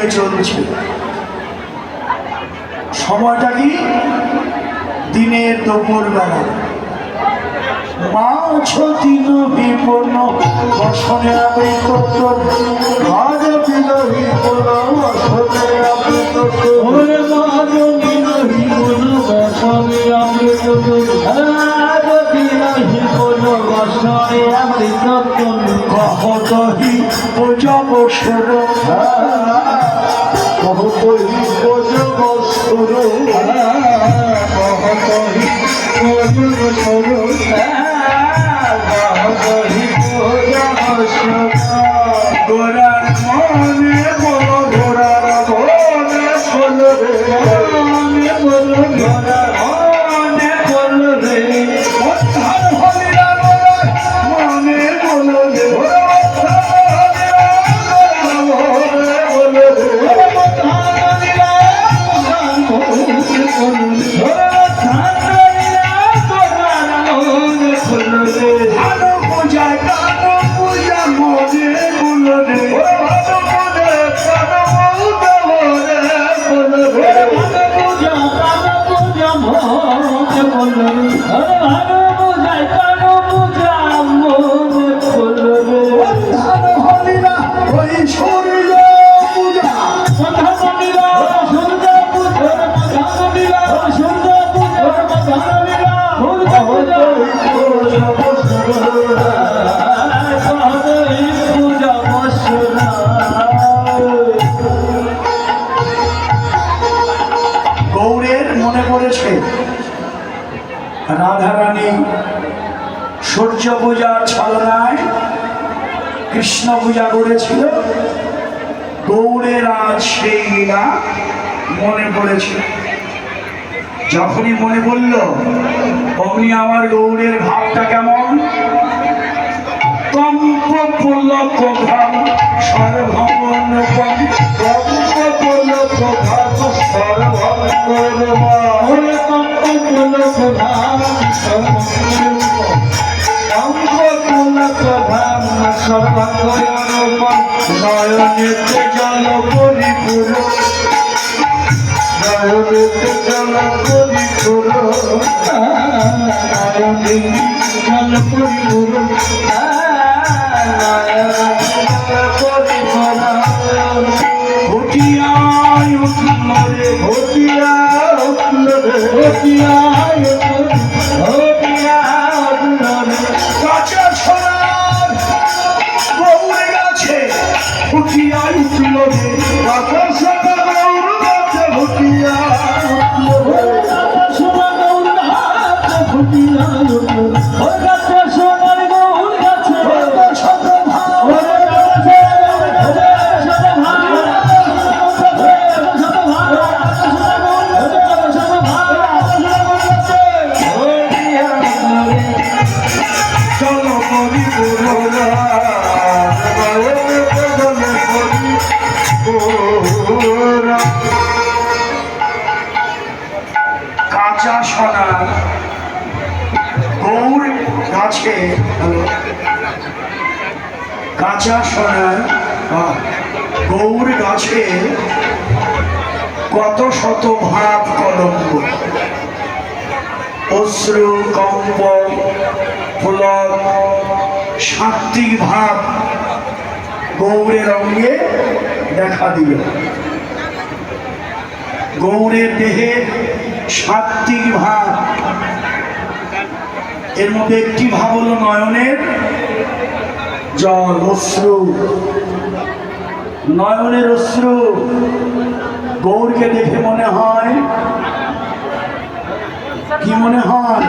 দিয়ে চলছে। সময়টা কি? দিনের দুপুর বেলা। মাছ দিন বিপন্ন বসনে আবৃত আজ বিলহী বল বসনে আবৃত ওরে মাছ দিন বিপন্ন বসনে আবৃত আজ বিলহী বল বসনে আবৃত কহতহি পূজব সুর কহতহি পূজব সুর কহতহি পূজব সুর গোরার মনে বলো গোরার মনে বলো রে মনে বলো গোরার মনে বলো রে অর্থাৎ হলিরা গোরার মনে বলো রে রাধারানী সূর্য পূজার ছলনায় কৃষ্ণ পূজা করেছিল। গৌরের আজ সেই লীলা মনে পড়েছিল। যখনই মনে পড়ল অমনি আমার গৌরের ভাবটা কেমন কম্প পুলক ভাব সর্বমন কম্প পুলক ভাব নয়নেতে জল পরিপুর নয়নেতে জল পরিপুর নয়নে জল পরিপুর ঘটিয়ায় উঠল রে ঘটিয়ায় উঠল রে ঘটিয়ায় উঠল রে কাঁচা সোনার গৌরে গাছে ঘটিয়ায় উঠল রে কাঁচা সোনা গৌর গাছে ঘটিয়ায় উঠল রে কাঁচা সোনা গৌর গাছে ঘটিয়ায় উঠল কাঁচা সোনার গৌর গাছে কাঁচা সোনা গৌর গাছে কাঁচা সোনা গৌর গাছে কত শত ভাব কলঙ্ক অশ্রু কম্প পুলক সাত্বিক ভাব গৌরের অঙ্গে দেখা দিল। গৌরের দেহে সাত্বিক ভাব, এর মধ্যে একটি ভাব হলো নয়নের জল অশ্রু। নয়নের অশ্রু গৌরকে দেখে মনে হয় কি মনে হয়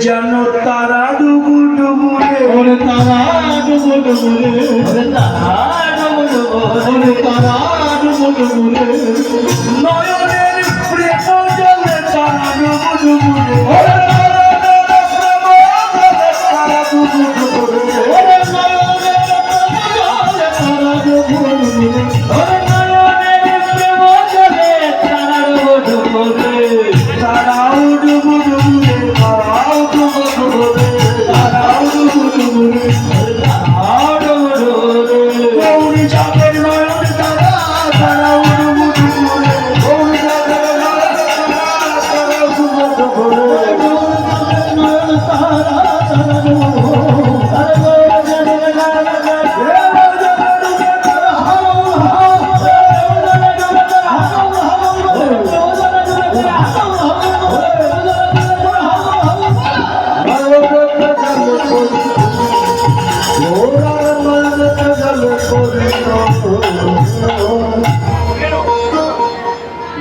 যেন তারা ডুবু ডুবুরে তারা ডুবু ডুবুরে তারা ডুবু ডুবুরে নয়নের প্রেম জলে তারা ডুবু ডুবুরে তারা ডুবু ডুবুরে গৌরী যাদের নয়ন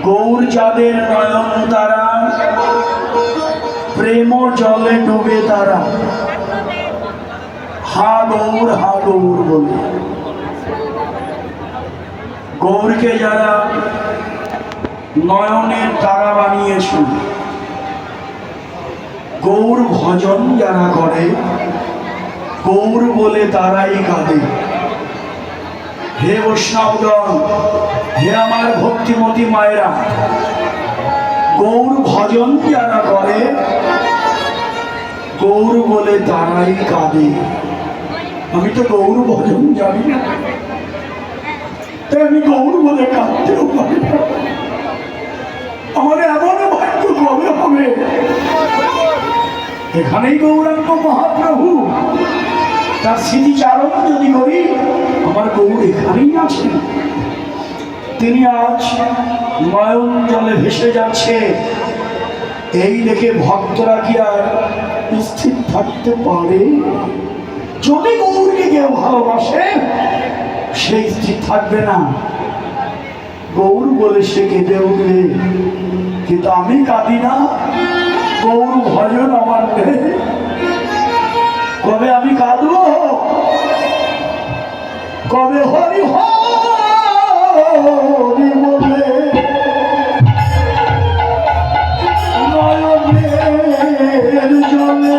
গৌর যাদের নয়ন তারা, প্রেম জলে ডুবে তারা হা গৌর বলে। গৌরকে যারা নয়নের তারা বানিয়েছে, গৌর ভজন যারা করে, গৌর বলে তারাই কাঁদে। হে বৈষ্ণবগণ, হে আমার ভক্তিমতী মায়েরা, গৌর ভজন যারা করে, গৌর বলে তারাই কাঁদে। আমি তো গৌর ভজন জানি না, তাই আমি গৌর বলে কাঁদতেও পারি না। আমার এমন ভাগ্য কবে হবে? এখানেই গৌরাঙ্গ মহাপ্রভু, তার স্মৃতিচারণ যদি করি, আমার গৌর এখানেই আছেন। তিনি আজ নয়ন জলে ভেসে যাচ্ছে, এই দেখে ভক্তরা কি আর স্থির থাকতে পারে? যদি গৌরকে কেউ ভালোবাসে, সে স্থির থাকবে না। গৌর বলে সে কেঁদে উঠবে, কিন্তু আমি কাঁদি না। গৌর ভজন আমার নেই, কবে আমি কাঁদব? কবে হরি হরি বলে নয়নের জলে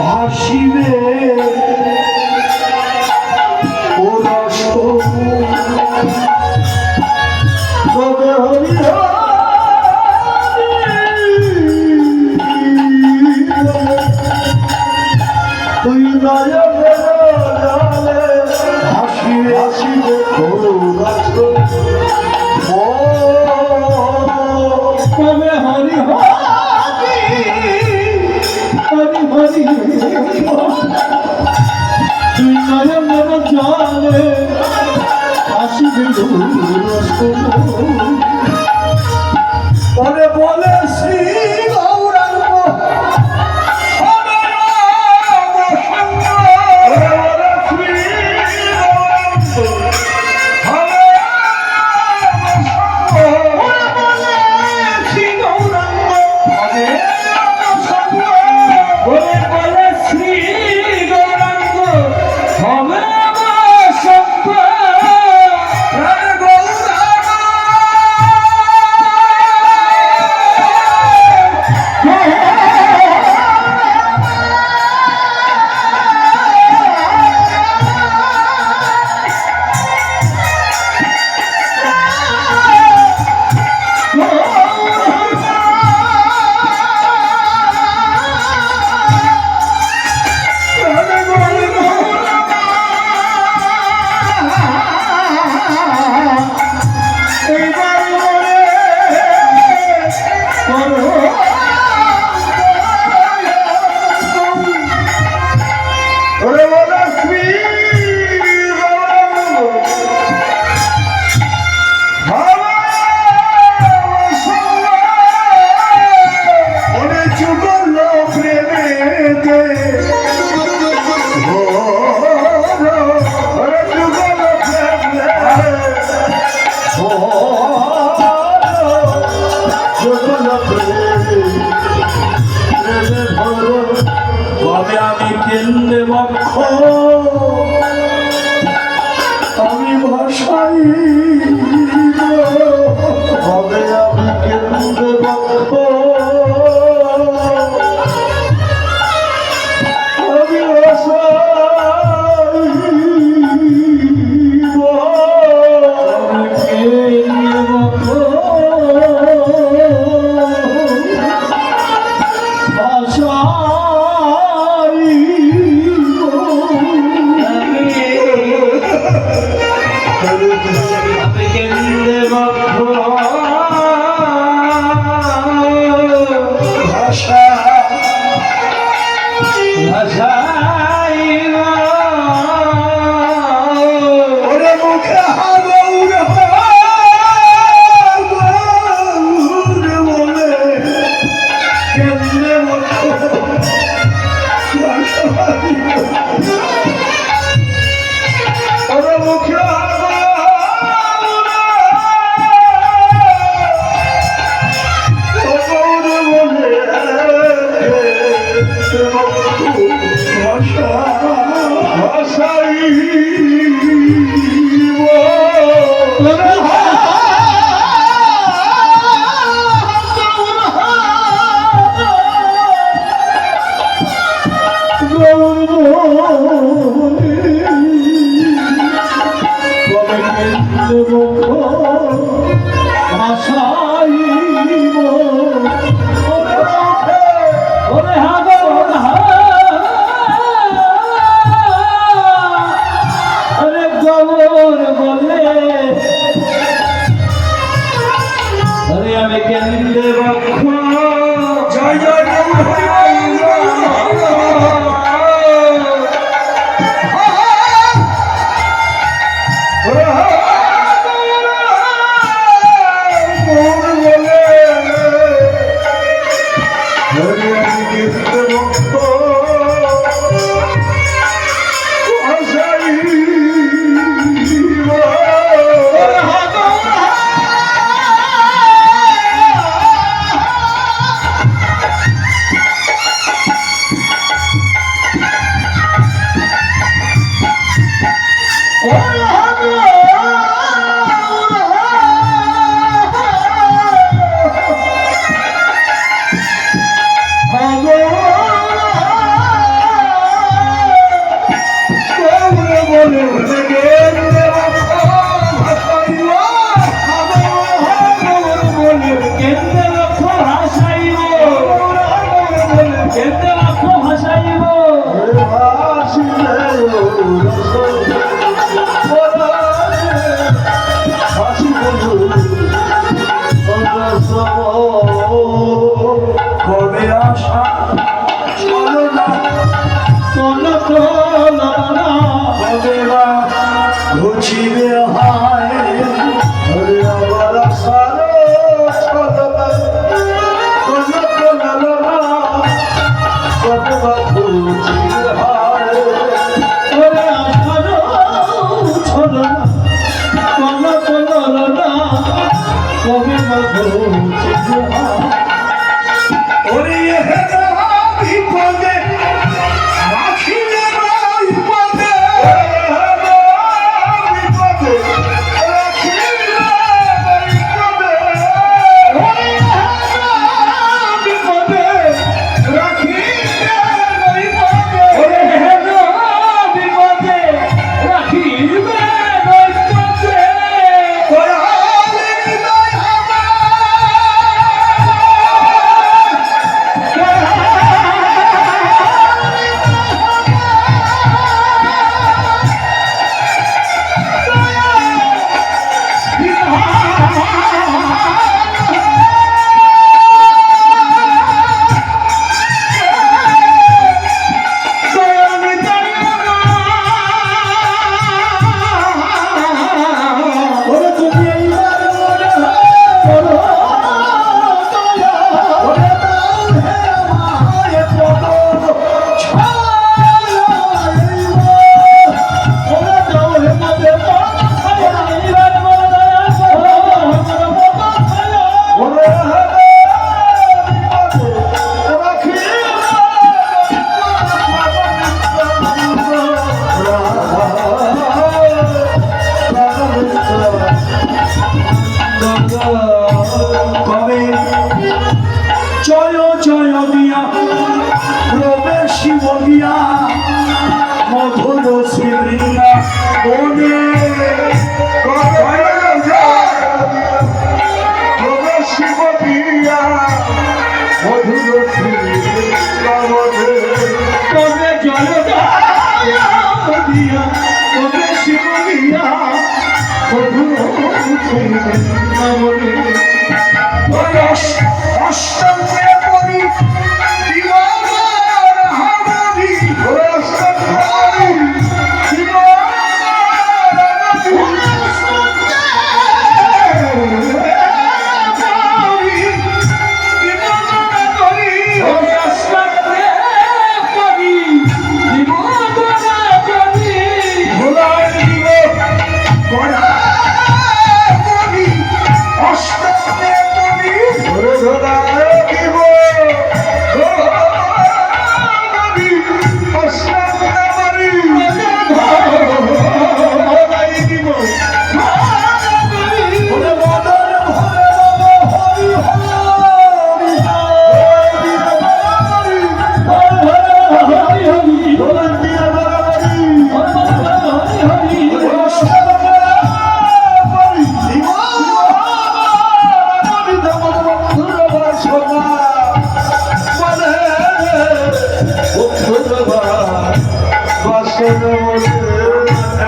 ভাসিবে ও রস, কবে হরি তুই নয়নের জলে ভাসিবে আসিবে ও রস, কবে হরি হরি হরি হরি তুই নয়নের জলে আসিবে ওরে বলে শ্রী গৌরাঙ্গ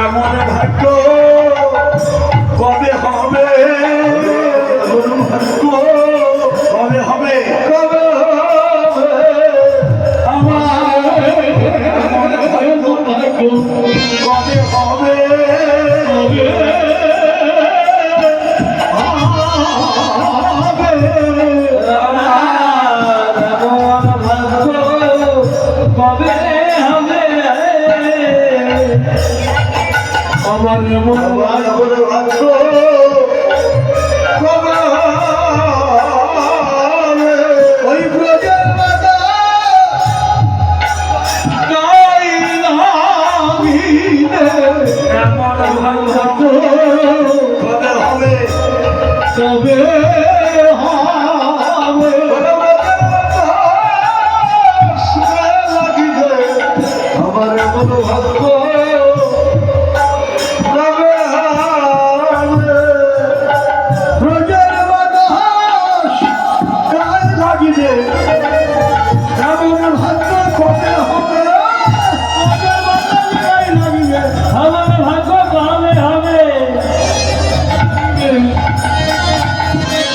এমন ভাগ্য কবে হবে, ভাগ্য কবে হবে, কবে হবে আমার ভাগ্য কবে হবে, ওই ব্রজের মাতা এমন ভাগ্য কবে হবে, তবে আমার এমন ভাগ্য তবে প্রজার বাতাস গায়ে লাগিবে, এমন ভাগ্য কবে হবে, প্রজার বাতাস গায়ে লাগিবে, আমার ভাগ্য কবে হবে।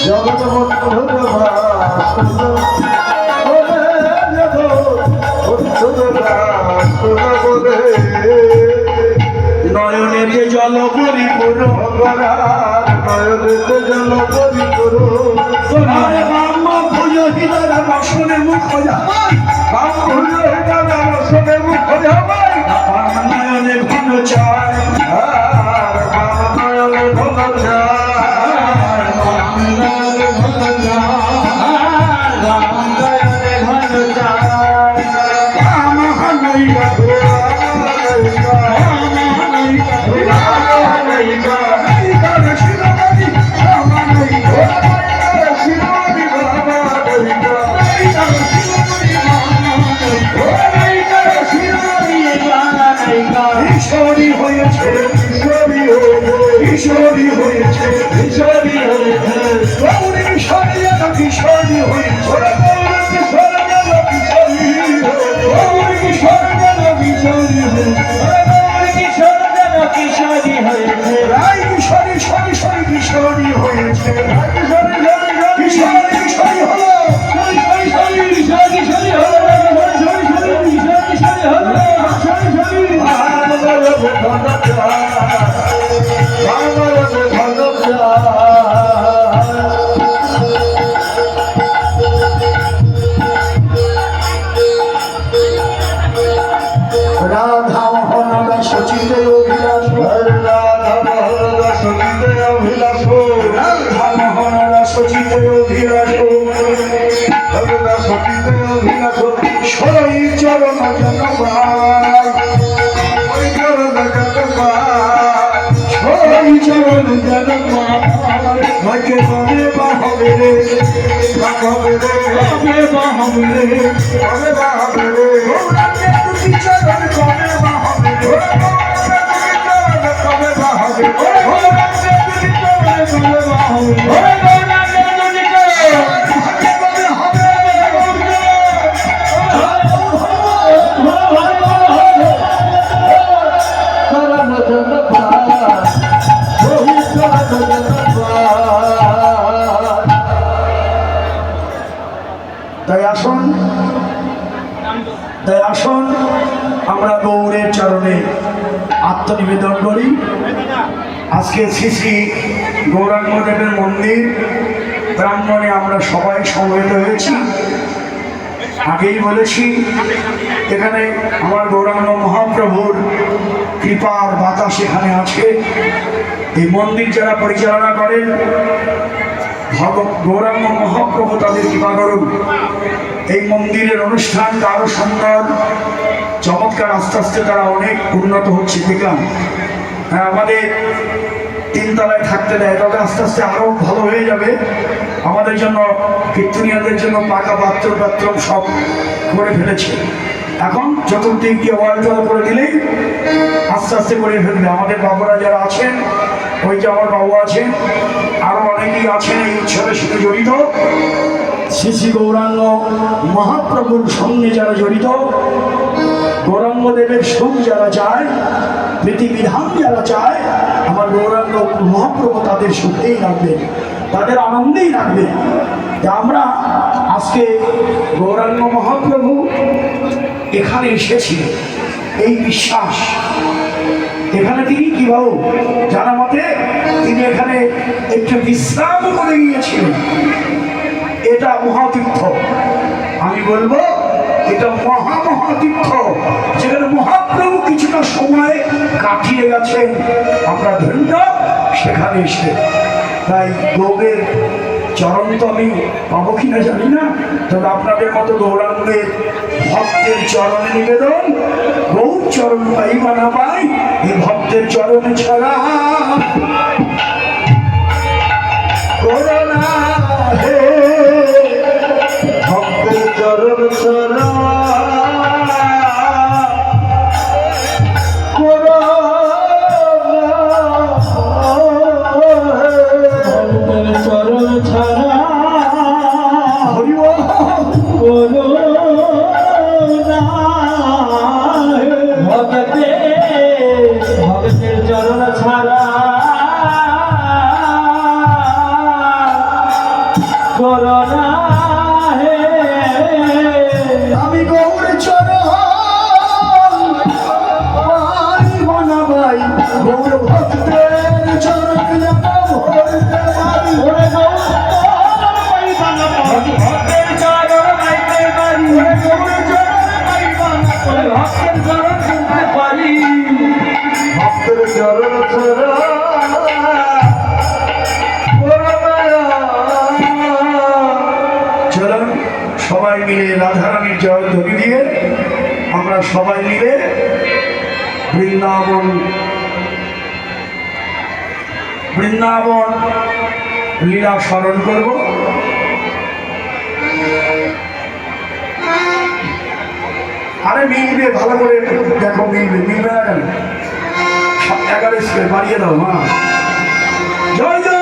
জগৎ নয়নেতে জল পরিপূর, নয়নেতে জল পরিপূর, আরে বাম্মা পুজো হিলারা বসনে মুখ যাবাই, নয়নে ঘন চায়, কিশোরী হয়েছে, কিশোরী হয়েছে, কিশোরী হয়েছে, গৌরী কিশোরী যেন কিশোরী হয়েছে, গৌরী কিশোরী যেন কিশোরী হয়েছে, গৌরী কিশোর যেন কিশোরী হয়েছে, রাই কিশোরী শরী শরী কিশোরী হয়েছে, কিশোরী কিশোরী হলো, কিশোরী হলো, রাধা মোহন সচিতে অভিলাষ, রাধা মোহন সচিতে অভিলাষ, রাধা মোহন সচিতে অভিলাষ, সচিতে অভিলাষ, সরই চরণ যেন পায়, সরই চরণ যেন পায়, ভাগ্যে বনে বা হবে রে, হবে রে, হবে বা হবে রে, হবে বা হবে রে, গৌরাঙ্গের দুটি চরণ কবে বা হবে রে, কবে বা হবে রে, গৌরাঙ্গের দুটি চরণ কবে বা হবে রে, ওরে গৌরাঙ্গের দুটি চরণ ভাগ্যে কবে হবে তাই আসুন, তাই আসুন আমরা গৌরের চরণে আত্মনিবেদন করি। আজকে শ্রী শ্রী গৌরাঙ্গদেবের মন্দির প্রাঙ্গণে আমরা সবাই সমবেত হয়েছি। আগেই বলেছি এখানে আমার গৌরাঙ্গ মহাপ্রভুর কৃপার বাতাস এখানে আছে। এই মন্দির যারা পরিচালনা করেন গৌরাঙ্গ মহাপ্রভু তাদের কৃপা করুন। এই মন্দিরের অনুষ্ঠানটা আরো সুন্দর চমৎকার, আস্তে আস্তে তারা অনেক উন্নত হচ্ছে দেখলাম। হ্যাঁ, আমাদের তিনতলায় থাকতে দেয়, তবে আস্তে আস্তে আরো ভালো হয়ে যাবে। আমাদের জন্য কীর্তনিয়াদের জন্য পাকা বাথরুম সব করে ফেলেছে। এখন চতুর্দিক দিয়ে ওয়াল টল করে দিলেই আস্তে আস্তে করে ফেলবে। আমাদের বাবুরা যারা আছেন, ওই যে আমার বাবু আছেন, আরো অনেকেই আছেন এই উৎসবের সাথে জড়িত। শ্রী শ্রী গৌরাঙ্গ মহাপ্রভুর সঙ্গে যারা জড়িত, গৌরাঙ্গদেবের সুখ যারা চায়, প্রীতিবিধান যারা চায়, আমার গৌরাঙ্গ মহাপ্রভু তাদের সুখেই রাখবেন, তাদের আনন্দেই রাখবেন। আমরা আজকে গৌরাঙ্গ মহাপ্রভু এখানে এসেছি এই বিশ্বাস। এখানে তিনি কি বাবু জানা মতে তিনি এখানে একটু বিশ্রাম করে গিয়েছিলেন। এটা মহাতীর্থ, আমি বলবো এটা মহাতীর্থ, যেখানে মহাপ্রভু কিছুটা সময় কাটিয়ে গেছেন। আমরা ধন্য সেখানে এসে, তাই গৌরের চরণ তো আমি পাবো কিনা জানি না, তবে আপনাদের মতো গৌরাঙ্গের ভক্তের চরণে নিবেদন, গৌর চরণ পাইবা না পাই এই ভক্তের চরণে ছাড়া করোনা হে ভক্তের চরণ ছাড়া চরণ ছাড়া হরিবল ভক্তের চরণ ছাড়া করোনা হে আমি গৌর চরণ পাইব না ভাই গৌর ভক্তের চরণ ভরতে পারি ওরে ভক্তের চরণ পাইতে পারি ভক্তের চরণ শুনতে পারি ভক্তের চরণ ছাড়া চলুন সবাই মিলে রাধারানীর জয় ধ্বনি দিয়ে আমরা সবাই মিলে বৃন্দাবন বৃন্দাবন লীলা স্মরণ করব। আরে মিলবে, ভালো করে দেখো, মিলবে মিলবে না কেন? 11 স্কেল বাড়িয়ে দাও মা। জয় জয়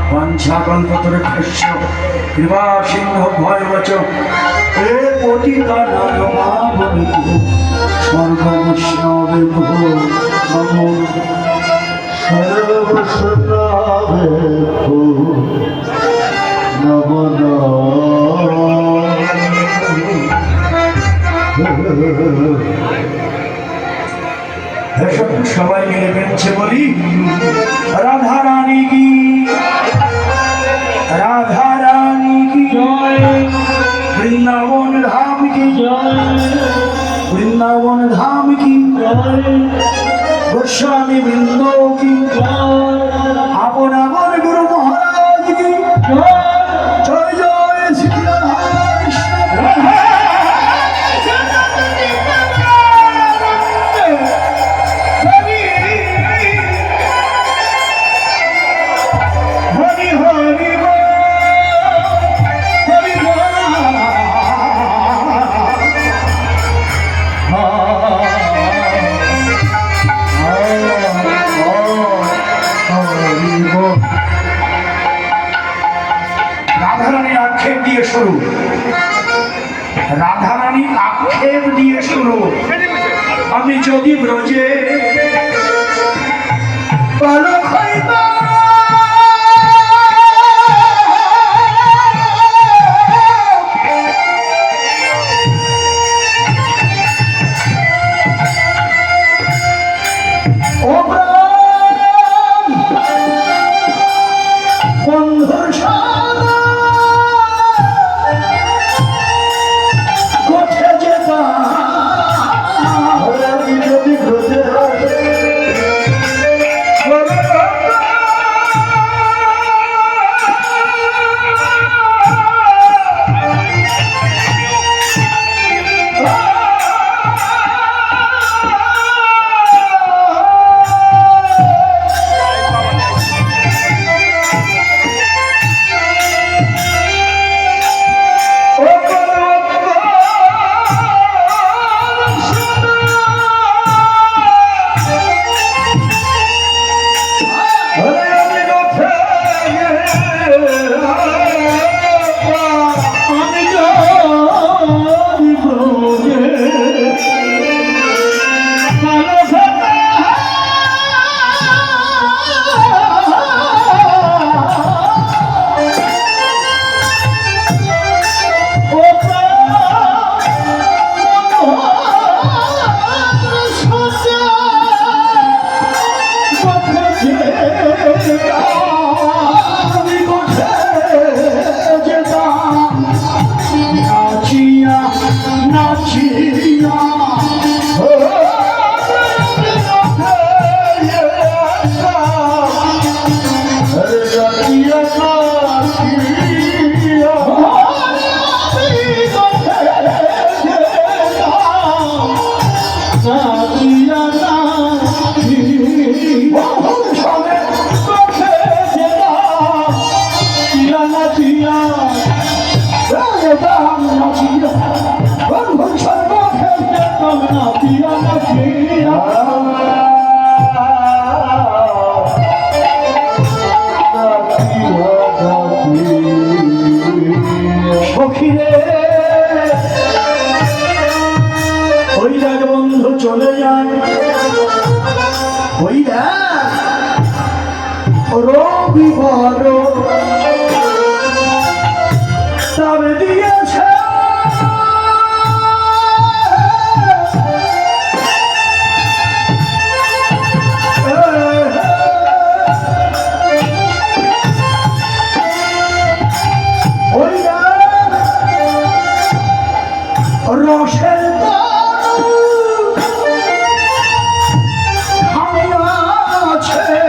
পঞ্চাকল্পতরে খস্য কৃপা সিংহ ভয় বচ এ পতিতা নাগমাবলি স্বর্গ বৈষ্ণবে ভো নমো সর্বসনাবে নমন সবাই মিলে বেঁচে বলি রাধা রানী কি রাধা রানী কি জয় বৃন্দাবন ধাম কি জয় বৃন্দাবন ধাম কি জয় গোস্বামী বৃন্দ কি আপন আপন গুরু মহারাজ কি জয় জয় শ্রী রাধা কৃষ্ণ হরি হরি হরি রাধারানীর আক্ষেপ দিয়ে শুরু রাধারানীর আক্ষেপ দিয়ে শুরু আমি যদি ব্রজে বালক হইতাম ও প্রাণ বন্ধুর সাদা কোঠে যেতাম আমি যদি ঘটে সখিরে ওই দেখ বন্ধু চলে যায় ওই দেখ রবিবার তবে দিয়েছে ওই রসের আমি আছে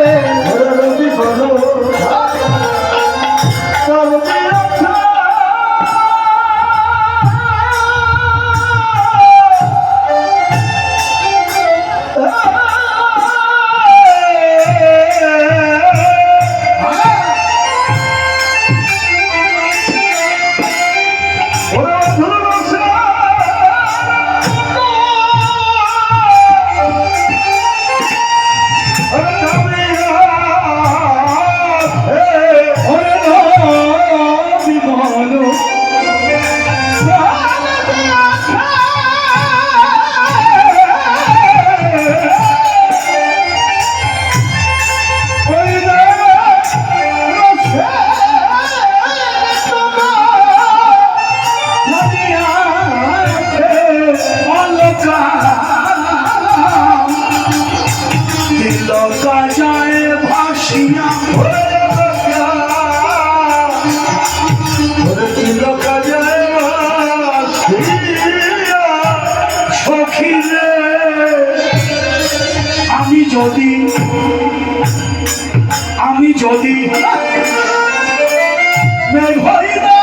যদি মেঘরিদা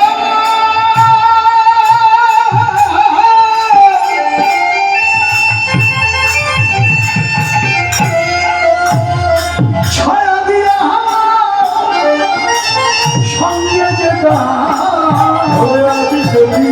ছায়া দিয়া সঙ্গে যেতাম যদি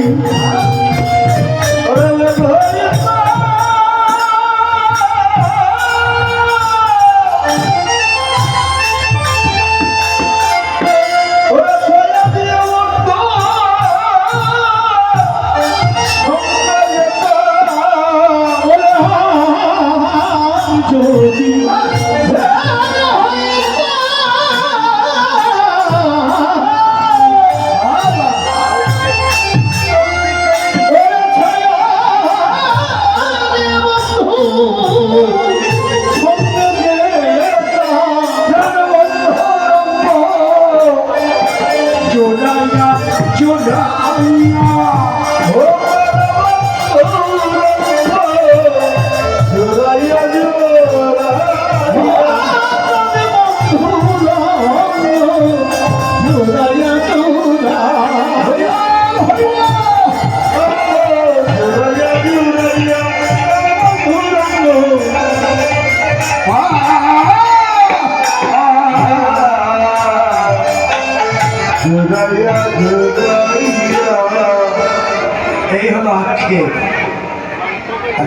এই হলো আক্ষেপ,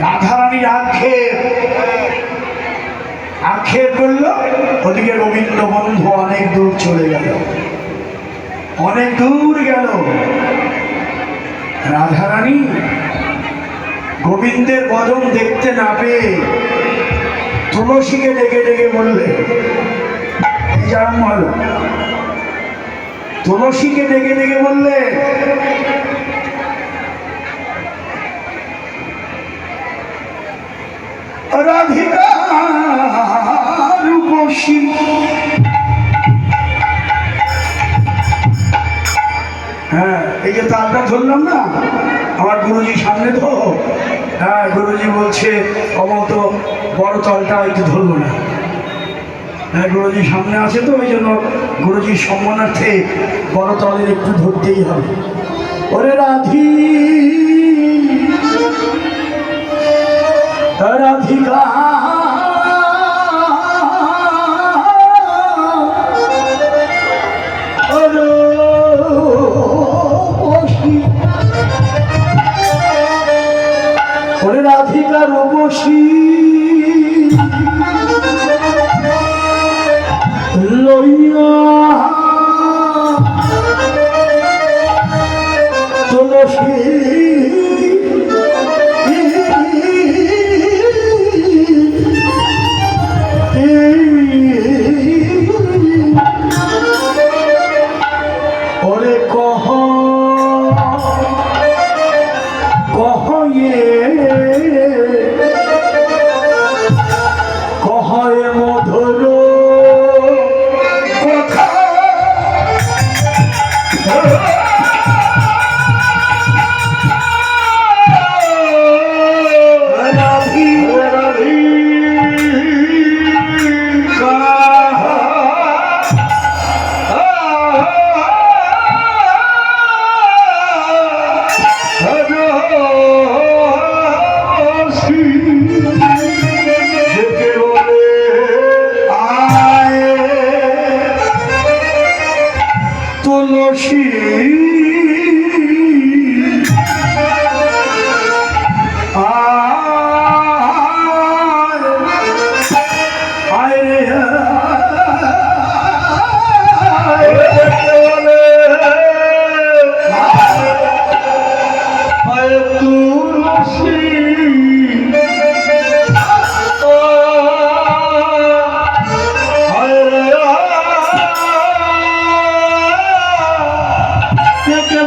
রাধারানীর আক্ষেপ। আক্ষেপ করলো, ওদিকে গোবিন্দ বন্ধু অনেক দূর চলে গেল, অনেক দূর গেল। রাধারানী গোবিন্দের বদন দেখতে না পেয়ে তুলসীকে ডেকে ডেকে বললে, এই যে আরম্ভ হলো, তুলসীকে ডেকে ডেকে বললে, রাধিকা রূপসী হ্যাঁ, এই যে তালটা ধরলাম না, আমার গুরুজি সামনে তো, হ্যাঁ গুরুজি বলছে কমল তো বড় তালটা একটু ধরবো না, হ্যাঁ গুরুজি সামনে আছে তো, ওই জন্য গুরুজির সম্মানার্থে বড় তালের একটু ধরতেই হবে। ওরে রাধি রাধিকা ওরে রাধিকা রূপসী লইয়া তুলসী ওরে কহ কহ কহে মধুর কথা তুলসী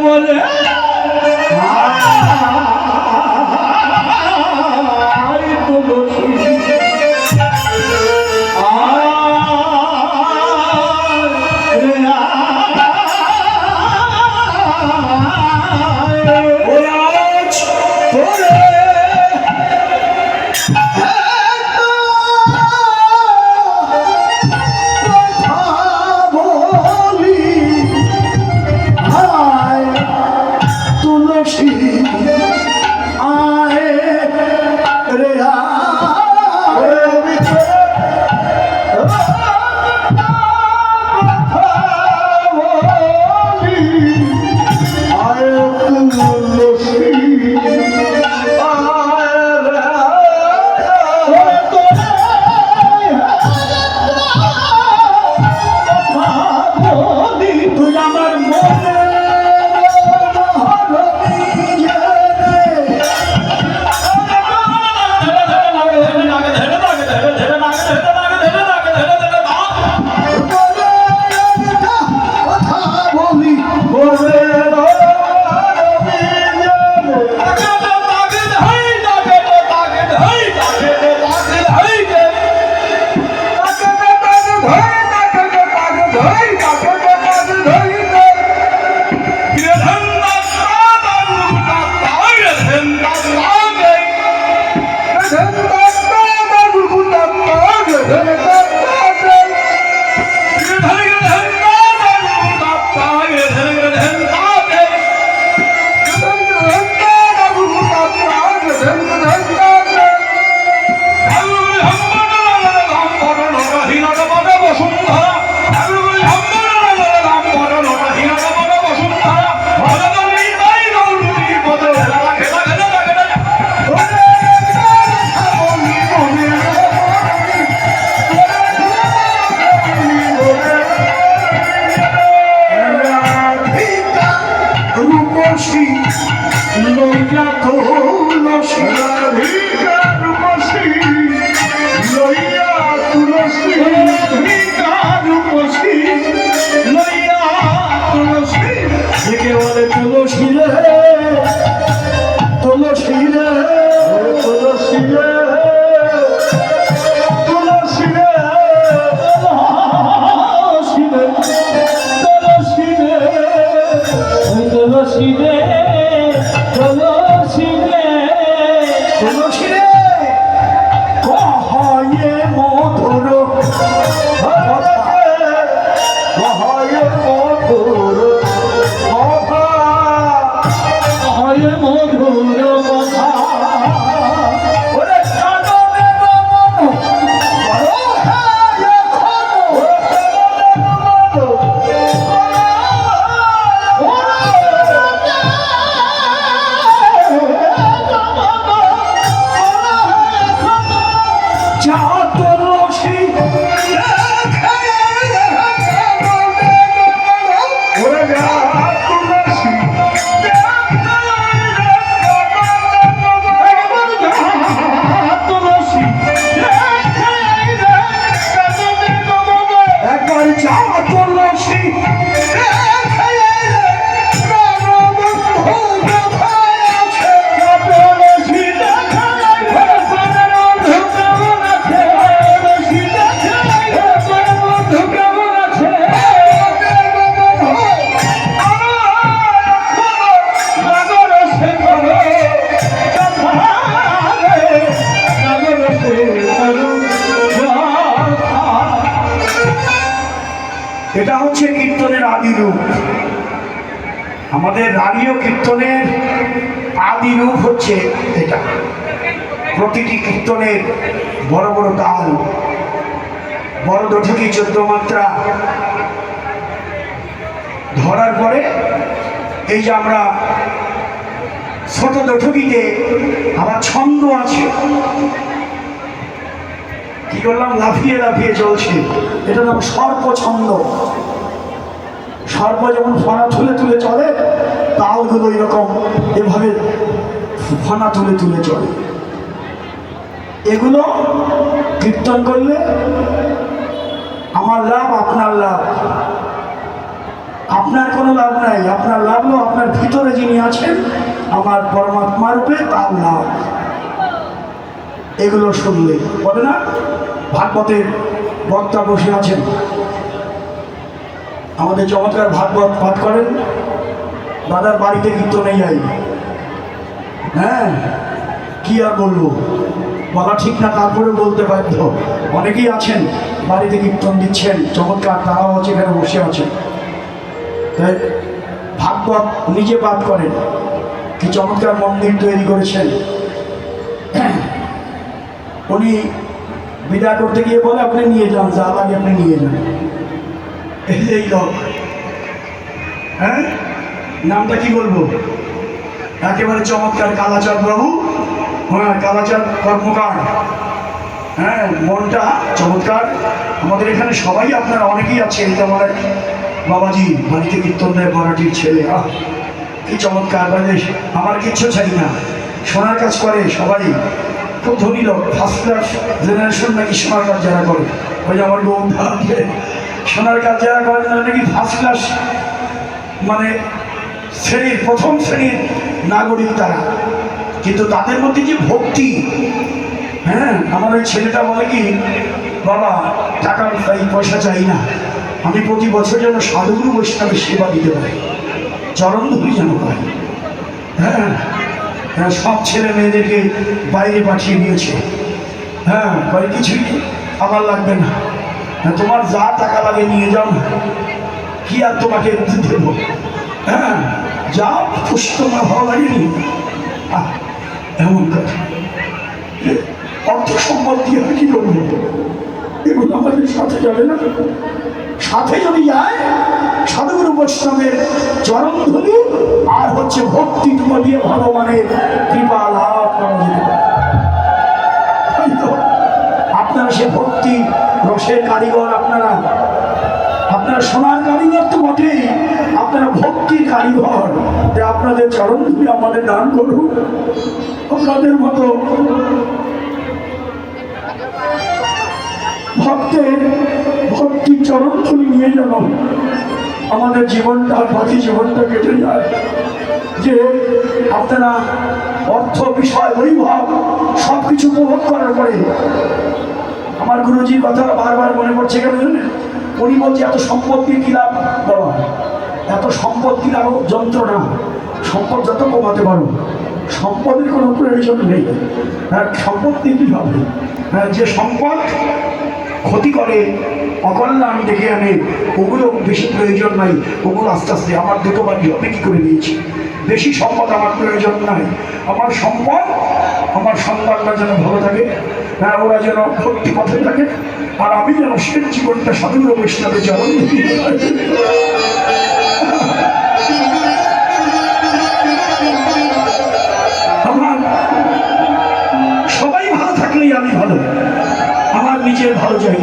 বলে তুলসী রাধিকা রূপসী লইয়া তুলসী রাধিকা রূপসী লইয়া তুলসী একে বলে তুলসী রে তুলসী রে তুলসী রে তুলসী রে তুলসী রে তুলসী রে তুলসী রে কহায়ে মধুর মহায় মধুর কথা হয় মধুর কথা ওরে কাননে রমণ বড় হয় যা তুলসী ওরে যা তুলসী তুলসী একবার যা তুলসী এটা হচ্ছে কীর্তনের আদি রূপ। আমাদের রানীয় কীর্তনের আদি রূপ হচ্ছে এটা। প্রতিটি কীর্তনের বড় বড় তাল, বড় দঠকি 14 মাত্রা ধরার পরে এই যে আমরা ছোট দঠকিতে আবার ছন্দ আছে, কি করলাম লাফিয়ে লাফিয়ে চলছে, এটা নাম সর্প ছন্দ। সর্প যেমন ফনা তুলে তুলে চলে, তালগুলো এরকম এভাবে ফনা তুলে তুলে চলে। এগুলো কীর্তন করলে আমার লাভ, আপনার লাভ। আপনার কোনো লাভ নাই, আপনার লাভ হলো আপনার ভিতরে যিনি আছেন আমার পরমাত্মা রূপে, তার লাভ। এগুলো শুনলে বলে না, ভাগবতের বক্তা বসে আছেন, আমাদের চমৎকার ভাগবত পাঠ করেন, দাদার বাড়িতে কীর্তনে যাই। হ্যাঁ, কি আর বলবো, বলা ঠিক না, তারপরে বলতে বাধ্য। অনেকেই আছেন বাড়িতে কীর্তন দিচ্ছেন চমৎকার, তারাও হচ্ছে এখানে বসে আছেন। তাই ভাগবত নিজে পাঠ করেন, কি চমৎকার মন্দির তৈরি করেছেন। উনি বিদায় করতে গিয়ে বলে আপনি নিয়ে যান, যা লাগে আপনি নিয়ে যান। এই লোক, হ্যাঁ, নামটা কি বলবো, একেবারে চমৎকার কালাচাঁদ বাবু, হ্যাঁ, কালাচাঁদ কর্মকার। হ্যাঁ, মনটা চমৎকার। আমাদের এখানে সবাই, আপনারা অনেকেই আছেন, যেমন এক বাবাজি বাড়িতে কীর্তন দেয়, ভাড়াটির ছেলে, কি চমৎকার। বাজে, আমার কিচ্ছু চাই না, সোনার কাজ করে সবাই, খুব ধনী লোক, ফার্স্ট ক্লাস জেনারেশন নাকি সোনার কাজ যারা করে, ওই যে আমার বন্ধু সোনার কাজ যারা করে নাকি ফার্স্ট ক্লাস, মানে শ্রেণীর, প্রথম শ্রেণীর নাগরিক তারা। কিন্তু তাদের মধ্যে যে ভক্তি, হ্যাঁ, আমার ওই ছেলেটা বলে কি, বাবা টাকা চাই, পয়সা চাই না, আমি প্রতি বছর যেন সাধুগুরু বৈষ্ণবের সেবা দিতে পারি, চরণ ধরি যেন পাই। হ্যাঁ, হ্যাঁ, সব ছেলে মেয়েদেরকে বাইরে পাঠিয়ে দিয়েছে। হ্যাঁ, বলে কিছুই আমার লাগবে না, হ্যাঁ, তোমার যা টাকা লাগে নিয়ে যাও না, কি আর তোমাকে দেবো। হ্যাঁ, যা খুশি তোমার ভালো লাগেনি, এমন কথা। অর্থ সম্পদ দিয়ে আর কি করবো, এগুলো আমাদের সাথে যাবে না। সাথে যদি যায় সাধুগুরু বৈষ্ণবের চরণ ধরি আর হচ্ছে ভক্তিটুকু দিয়ে ভগবানের কৃপা লাভ করা যেতে পারে। তাই তো আপনারা সে ভক্তি রসের কারিগর, আপনারা সোনার কারিগর তো বটেই, আপনারা ভক্তির কারিগর। যে আপনাদের চরণ ধরি আমাদের দান করুন। আপনাদের মতো ভক্তের ভক্তির চরণ তুলে নিয়ে যেন আমাদের জীবনটা আর বাকি জীবনটা কেটে যায়। যে আপনারা অর্থ বিষয় বৈভব সব কিছু উপভোগ করার পরে, আমার গুরুজির কথা বারবার মনে পড়ছে কেন জানেন? উনি বলছে এত সম্পদ দিয়ে কি লাভ বাবা, এত সম্পদ কি আরো যন্ত্রণা, সম্পদ যত কমাতে পারো, সম্পদের কোনো প্রয়োজন নেই। হ্যাঁ, সম্পদ দিয়ে কি হবে? হ্যাঁ, যে সম্পদ ক্ষতি করে, অকল্যাণ ডেকে আনে, ওগুলো বেশি প্রয়োজন নাই। ওগুলো আস্তে আস্তে আমার দুটো বাড়ি হবে কি করে নিয়েছি। বেশি সম্পদ আমার প্রয়োজন নাই। আমার সম্পদ আমার সন্তানরা যেন ভালো থাকে, হ্যাঁ, ওরা যেন ভক্তি পথে থাকে, আর আমি যেন শেষ জীবনটা সাধুর বৈষ্ণবের চরণ আমার সবাই ভালো থাকলেই আমি ভালো, আমার নিজের ভালো চাই।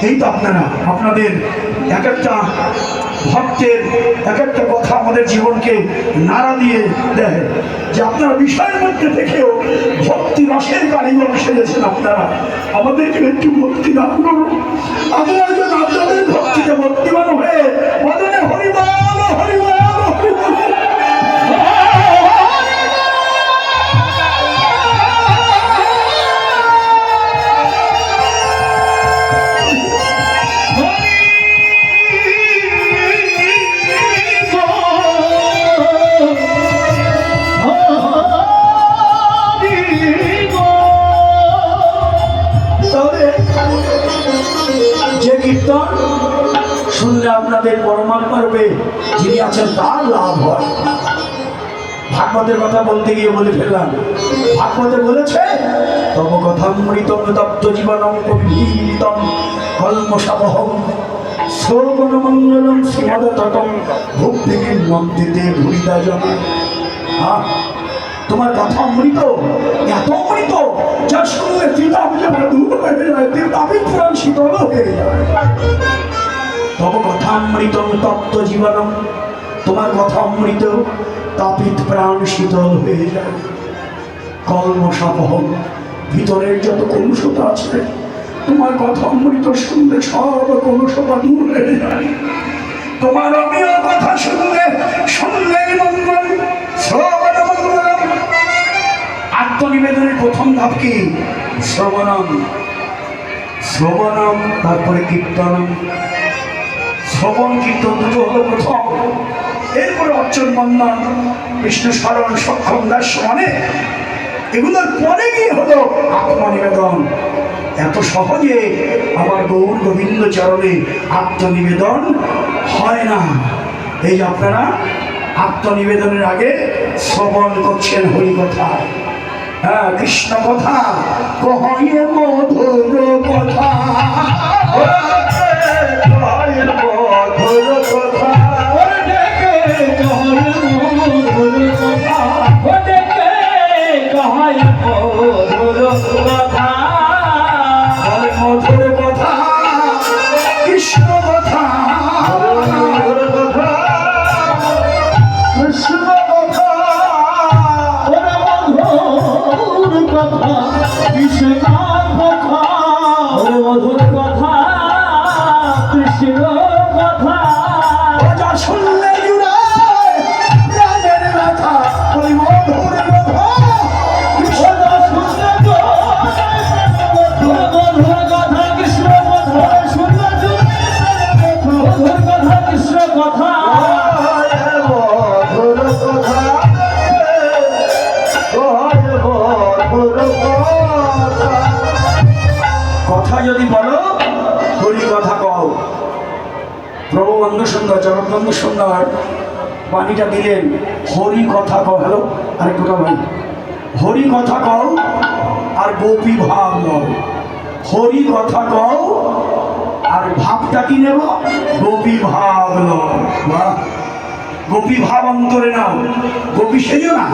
এই তো আপনারা আপনাদের এক একটা ভক্তের এক একটা কথা আমাদের জীবনকে নাড়া দিয়ে দেয়, যে আপনারা বিষয়ের মধ্যে থেকেও ভক্তি রসের কারিগর সেজেছেন। আপনারা আমাদেরকে একটু ভক্তি দান করুন। আমরা যেন আপনাদের ভক্তিতে ভক্তিমান হয়ে বদনে হরিবল হরিবল হরিবল। যে কীর্তন শুনলে আপনাদের পরমাত্মা রূপে যিনি আছেন তার লাভ হয়। ভাগবতের কথা বলতে গিয়ে বলে ফেললাম, ভাগবতে বলেছে তব কথামৃতম তপ্ত জীবনম কবিতম কলমশাবহম শ্রবণ মঙ্গলম শ্রীমদতম ভক্তির মন্দিতে ভুরিদাজন। তোমার কথা অমৃত, এত অমৃত যা শুনলে তিতাব যেমন দূর হয়ে যায়, তিতাবি পুরাণ শীতল হয়ে যায়। তব কথা অমৃতম তপ্ত জীবনম, তোমার কথা অমৃত, তাপিত প্রাণ শীতল হয়ে যায়। কলমশাবহম, ভিতরের যত কলুষতা আছে, তোমার কথা অমৃত শুনলে সব কলুষতা দূর হয়ে যায়। তোমার অমীয় কথা শুনলে মঙ্গল শ্রবণ মঙ্গলম। আত্মনিবেদনের প্রথম ধাপ কি? শ্রবণম। শ্রবণম, তারপরে কীর্তনম। শ্রবণ কীর্তন দুটো হলো প্রথম, এরপরে অর্চন বন্দন বিষ্ণু স্মরণ সক্ষম দাস মানে এগুলোর পরে গিয়ে হলো আত্মনিবেদন। এত সহজে আমার গৌর গোবিন্দ চরণে আত্মনিবেদন হয় না। এই যে আপনারা আত্মনিবেদনের আগে শ্রবণ করছেন হরি কথা, হ্যাঁ, কৃষ্ণ কথা, কহে মধুর কথা, কহে মধুর কথা, মধুর কথা, কৃষ্ণ কথা, মধুর কথা, কৃষ্ণ কথা, মধুর কথা, কৃষ্ণ কথা, মধুর কথা, কৃষ্ণ কথা। যা শুনলে জুড়ায় প্রাণের ব্যথা, ওই মধুর কথা, কৃষ্ণ শুনলে মধুর কথা, কৃষ্ণ কথা, শুনলে মধুর কথা, কৃষ্ণ কথা। মধুর কথা, মধুর কথা। কথা যদি বলো হরি কথা কও। প্রভু বন্ধু সুন্দর, জগৎবন্ধু সুন্দর বাণীটা দিলেন, হরি কথা কও। হ্যালো আরেক কথা ভাই, হরি কথা কও আর গোপী ভাব লও। হরি কথা কও আর ভাবটা কি নেব? গোপী ভাব লও। বাহ, গোপী ভাব অন্তরে নাও। গোপী সেজো না,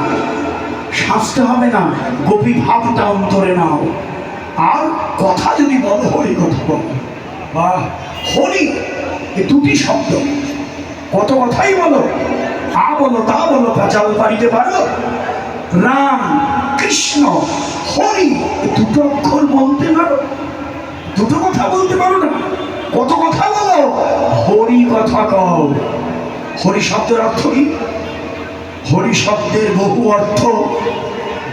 শাস্তে হবে না, গোপী ভাবটা অন্তরে নাও। আর কথা যদি বলো হরি কথা বলো। বা হরি, এই দুটি শব্দ, কত কথাই বলো, তা বলো তা বলো, চাল পারিতে পারো, রাম, কৃষ্ণ, হরি, দুটো অক্ষর বলতে পারো? দুটো কথা বলতে পারো না? কত কথা বলো, হরি কথা কও। হরি শব্দের অর্থ কি? হরি শব্দের বহু অর্থ।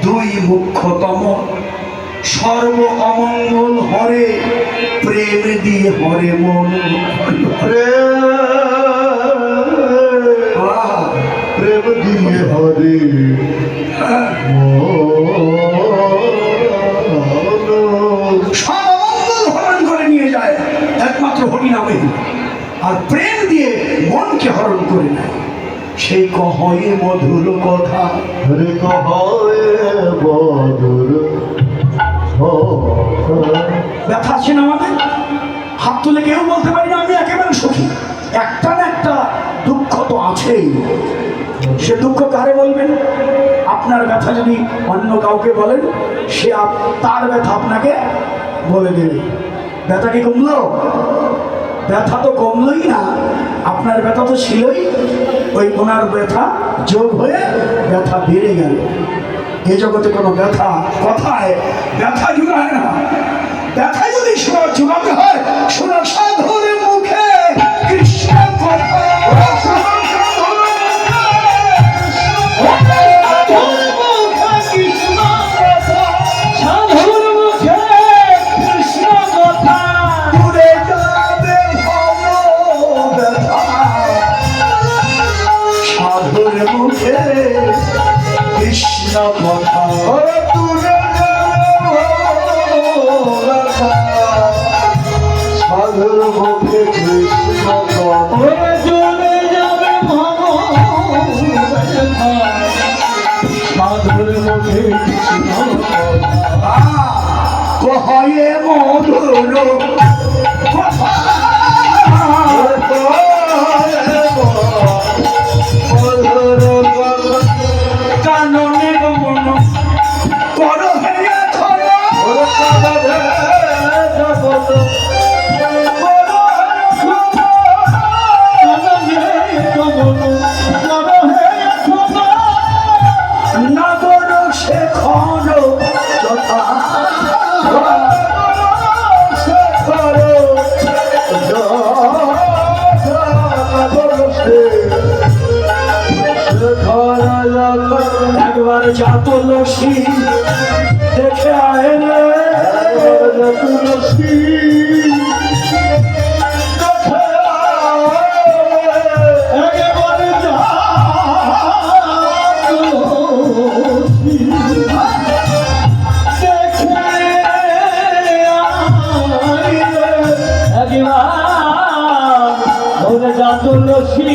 দুই মুখ্যতম, সর্ব অমঙ্গল হরে, প্রেম দিয়ে হরে মন। প্রেম দিয়ে হরে সব অমঙ্গল হরণ করে নিয়ে যায় একমাত্র হরি নামে, আর প্রেম দিয়ে মনকে হরণ করে নেয়। সেই কহে মধুর কথা, হরে কহে মধুর ব্যথা আছে না আমাদের? হাত তুলে কেউ বলতে পারি না আমি একেবারে সুখী। একটা না একটা দুঃখ তো আছেই। সে দুঃখ কারে বলবেন? আপনার ব্যথা যদি অন্য কাউকে বলেন, সে তার ব্যথা আপনাকে বলে দেবে। ব্যথা কি কমলো? ব্যথা তো কমলোই না, আপনার ব্যথা তো ছিলই, ওই ওনার ব্যথা যোগ হয়ে ব্যথা বেড়ে গেল। এ জগতে কোনো ব্যথা কথায় ব্যথা জুড়ায় না। ব্যথা যদি জুড়াতে হয়, শোনা সাধুর মুখে কৃষ্ণ কথা। কৃষ্ণ কথা সাধুর মুখে কৃষ্ণ চলে যাবে সাধুর মুখে কৃষ্ণ কহে মধুর কথা। কাননে গমন কর হেয়া খরা। নগর শেখর যথা একবার যা তুলসী দেখে আয় রে, তুলসী দেখে একবার যা তুলসী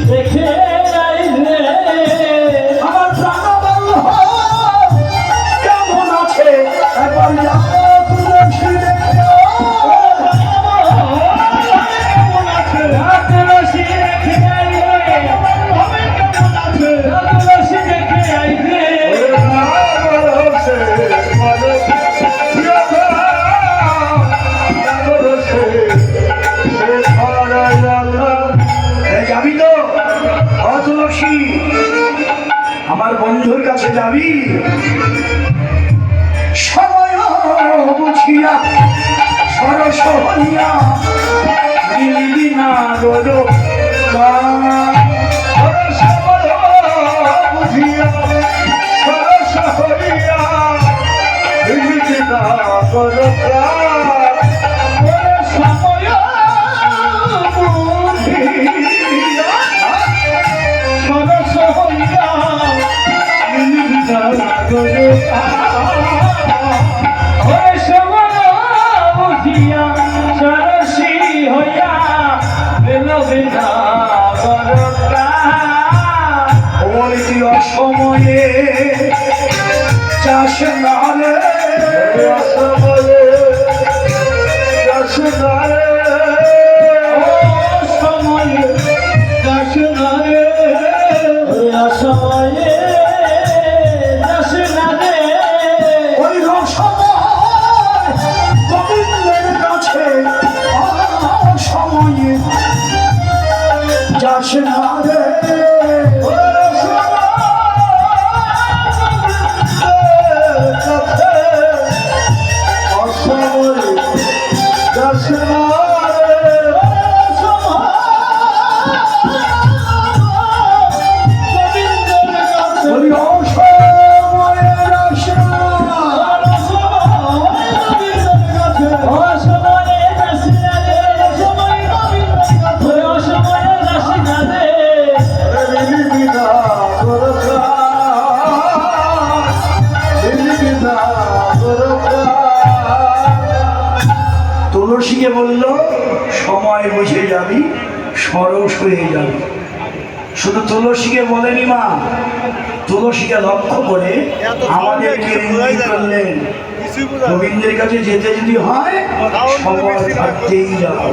দেখে আয় রে, একবার যা তুলসী দেখে আমার প্রাণ কেমন আছে একবার তুলসী দেখে। কেমন আছে তুলসী দেখে তুলসী দেখে আইবে। যাবি তো তুলসী? আমার বন্ধুর কাছে যাবি? সময় বুঝিয়া সরস হইয়া মিলবি না গর বুঝিয়া সরস হইয়া মিলবি না গর সময় বুঝিয়া সরস হইয়া মিলবি না গর বুঝিয়া সরসী হইয়া মিলবি না বলছি অসময়ে চাষ নালে অসময়ে চাষ নালে অসময়ে চাষ নালে অসময়ে চাষ নালে ওই সময় গোবিন্দের কাছে সময়ে চাষ নালে তুলসীকে বলল সময় বুঝে যাবি, সরস হয়ে যাবে। শুধু তুলসীকে বলেনি মা, তুলসীকে লক্ষ্য করে আমাদেরকে ইঙ্গিত করলেন, গোবিন্দের কাছে যেতে যদি হয় সময় থাকতেই যাও।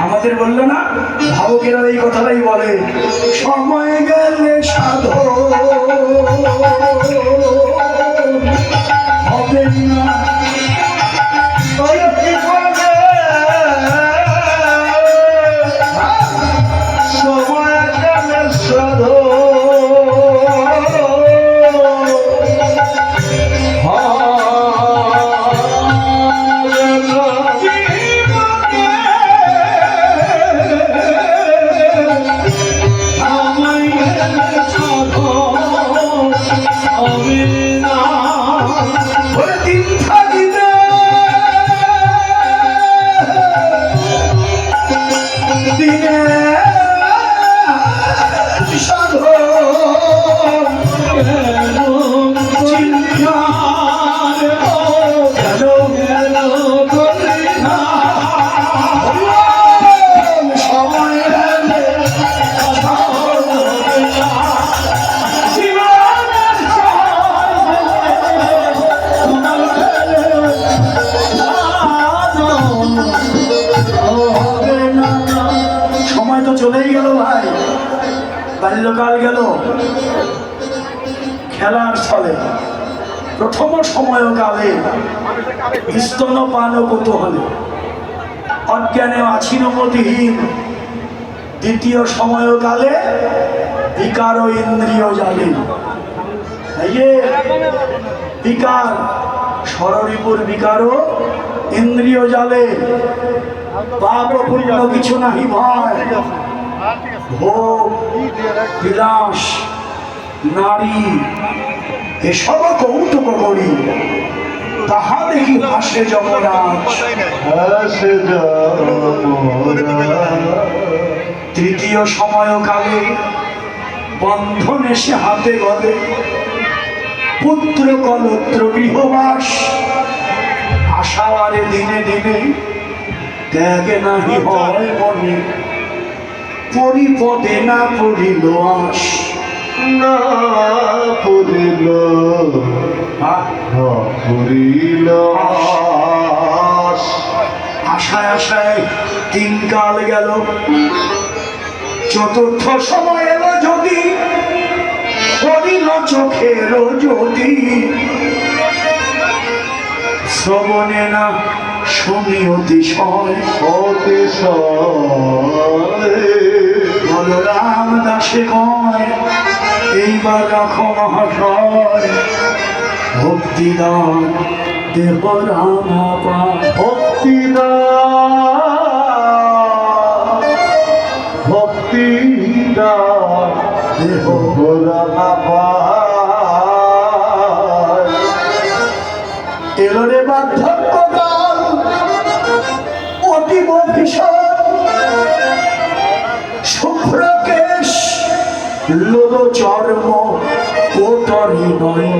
আমাদের বললো না, ভাবকেরা এই কথাটাই বলে, সময় গেলে সাধ হবে না। সময় গেলে সাধু দিন থাকিবে দিনে সাধ চিন্তা সময় সময় তো চলেই গেল ভাই, বাল্যকাল গেল খেলার ছলে, প্রথম সময়কালে স্তনপান কৌতূহলে, অজ্ঞানে আছিনমতিহীন, দ্বিতীয় সময়কালে বিকার ও ইন্দ্রিয় জালে। এই যে বিকার, ষড়রিপুর বিকার ও ইন্দ্রিয় জালে, পাপ পুণ্য কিছু নাহি ভয়, ভোগ বিলাস নারী এসব কৌতুক করি, তাহা দেখি হাসে যমরাজ। হাসে যমরাজ। তৃতীয় সময়কালে বন্ধন এসে হাতে গলে, পুত্র কলত্র গৃহবাস, আশাওয়ারে দিনে দিনে ত্যাগে নাহি হয় মনে, পরিপদে না পড়িল আস। না পুরিল পুরিল আশায় আশায় তিন কাল গেল, চতুর্থ সময় এলো যদি পড়িল চোখের যদি, শ্রবণে না শুনি অতিশয়, বলরাম দাসে কয় এইবার রাখো মহাশয়, ভক্তিদান দেহ রামা পায়। ভক্তিদা দেহ এলো রে বার্ধক্যকাল অতীব ভীষণ, শুভ্র কেশ লোল চর্ম কোটরি নয়,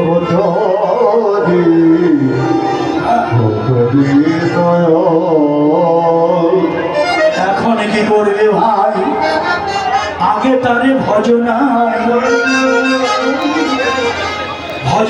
এখন কি করবে ভাই, আগে তারে ভজনায়